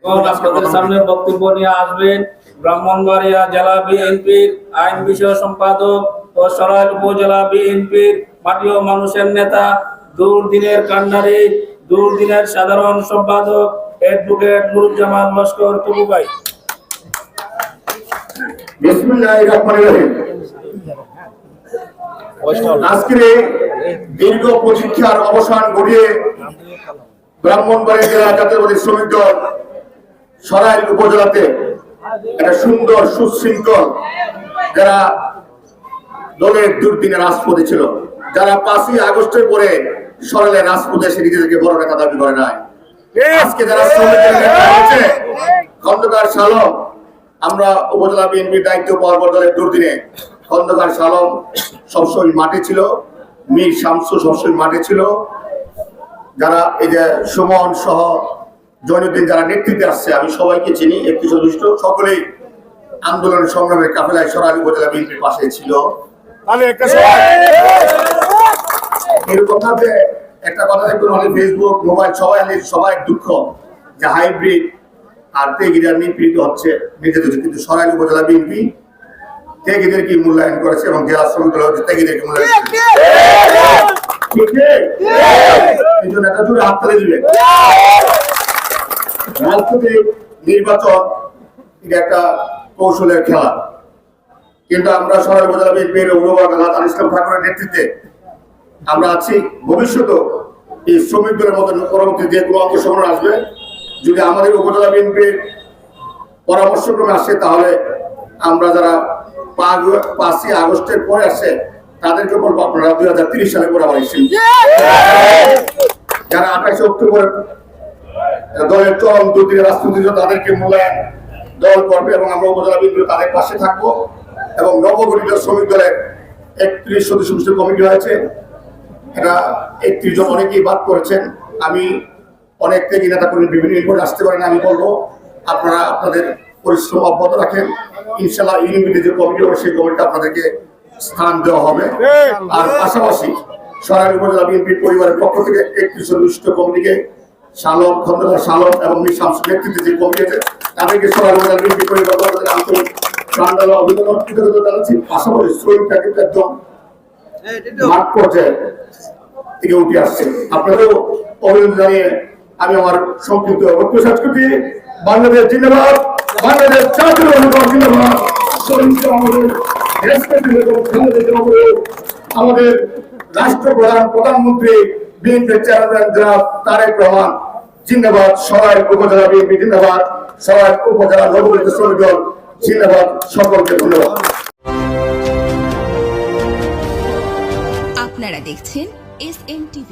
আপনাদের সামনে বক্তব্য নিয়ে আসবেন ব্রাহ্মণবাড়িয়া জেলা বিএনপির আইন বিষয় সম্পাদক ও সরাইল উপজেলা বিএনপির মাটি ও মানুষের নেতা, দুর্দিনের কান্ডারি, দুর্দিনের সাধারণ সম্পাদক অ্যাডভোকেট নুরুজ্জামান লস্কর তবু ভাই। বিসমিল্লাহির রহমানির রহিম। আজকের এই দীর্ঘ প্রতীক্ষার অবসান ঘটিয়ে ব্রাহ্মণবাড়িয়া জেলা জাতীয়তাবাদী শ্রমিক দল সরাইল উপজেলাতে একটা সুন্দর সুশৃঙ্খল যারা দলের দুর্দিনে রাজপথে ছিল, যারা 5ই আগস্টের পরে সরাইলের রাজপথে এসে নিজেদেরকে বড় নেতা দাবি করে নাই, আজকে যারা শ্রমিকের নেতা হয়েছে খন্দকার শালম, আমরা উপজেলা বিএনপির দায়িত্ব পাওয়ার পর দলের দুর্দিনে খন্দকার শালম সবসময় মাঠে ছিল, মীর শামসু সবসময় মাঠে ছিল, যারা এই যে সুমন সহ জৈনুদ্দিন যারা নেতৃত্বে আসছে আমি সবাইকে চিনি, একটি সদস্য সকলেই আন্দোলন সংগ্রামের কাফেলায় সরাইল উপজেলা বিএনপির পাশে ছিল। এরকম যে একটা কথা দেখুন, অনেক ফেসবুক মোবাইল সবাই দুঃখ যে হাইব্রিড আর তেগিদার নিপীড়িত হচ্ছে, নির্যাতিত হচ্ছে, কিন্তু সরাইল উপজেলা বিএনপি তেগিদেরকে মূল্যায়ন করেছে এবং জেলা শ্রমিক দল হচ্ছে তেগিদেরকে মূল্যায়ন করেছে। এই জন্য একটা জোরে হাততালি দিবেন। রাজনৈতিক নির্বাচন এটা একটা কৌশলের খেলা, কিন্তু আমরা সরাইল উপজেলা বিএনপির অভিভাবক আল্লাহ ইসলাম ঠাকুরের নেতৃত্বে আমরা আছি। ভবিষ্যতেও এই শ্রমিক দলের মতো পরবর্তী যে কোনো অংশগ্রহণ আসবে, যদি আমাদের উপজেলা বিএনপির পরামর্শক্রমে আসে তাহলে আমরা যারা 5ই আগস্টের পরে আসে তাদেরকে বলবো আপনারা 2030 সালে পরে আবার এসেছেন, যারা 28 অক্টোবর দলের চরম দুর্দিনে রাজনীতি তাদেরকে মূল্যায়ন দল করবে এবং আমরা উপজেলা বিএনপি তাদের পাশে থাকবো। এবং নবগঠিত শ্রমিক দলের 31 সদস্য বিশিষ্ট কমিটি হয়েছে, এটা 31 জন অনেকেই বাদ করেছেন। আমি অনেক থেকে নেতা কর্মী বিভিন্ন রিপোর্ট আসতে পারেন, আমি বলবো আপনারা আপনাদের পরিশ্রম অব্যাহত রাখেন, ইনশাল্লাহ ইউনিটিতে যে কমিটি হবে সেই কমিটিতে আপনাদেরকে স্থান দেওয়া হবে। আর পাশাপাশি সরাইল উপজেলা বিএনপির পরিবারের পক্ষ থেকে 31 সদস্য কমিটিকে শালম, খন্দকার শালম এবং মীর শামসুর নেতৃত্বে যে কমিটি আছে তাদেরকে সরাইল উপজেলা বিএনপি পরিবার আন্তরিক প্রাণঢালা অভিনন্দন কৃতজ্ঞতা জানাচ্ছি। পাশাপাশি শ্রমিকরা কিন্তু একদম মাঠ পর্যায়ে থেকে উঠে আসছে, আপনাদেরও অভিনন্দন জানিয়ে আমি আমার সংক্ষিপ্ত বক্তব্য শেষ করছি। বাংলাদেশ জিন্দাবাদ, বাংলাদেশ জাতীয়তাবাদী জিন্দাবাদ, আমাদের রাষ্ট্রপ্রধান প্রধানমন্ত্রী বিএনপির চেয়ারম্যান জনাব তারেক রহমান জিন্দাবাদ, সরাইল উপজেলা বিএনপি জিন্দাবাদ, সরাইল উপজেলা নবগঠিত শ্রমিক দল জিন্দাবাদ। সকলকে ধন্যবাদ। আপনারা দেখছেন SN TV।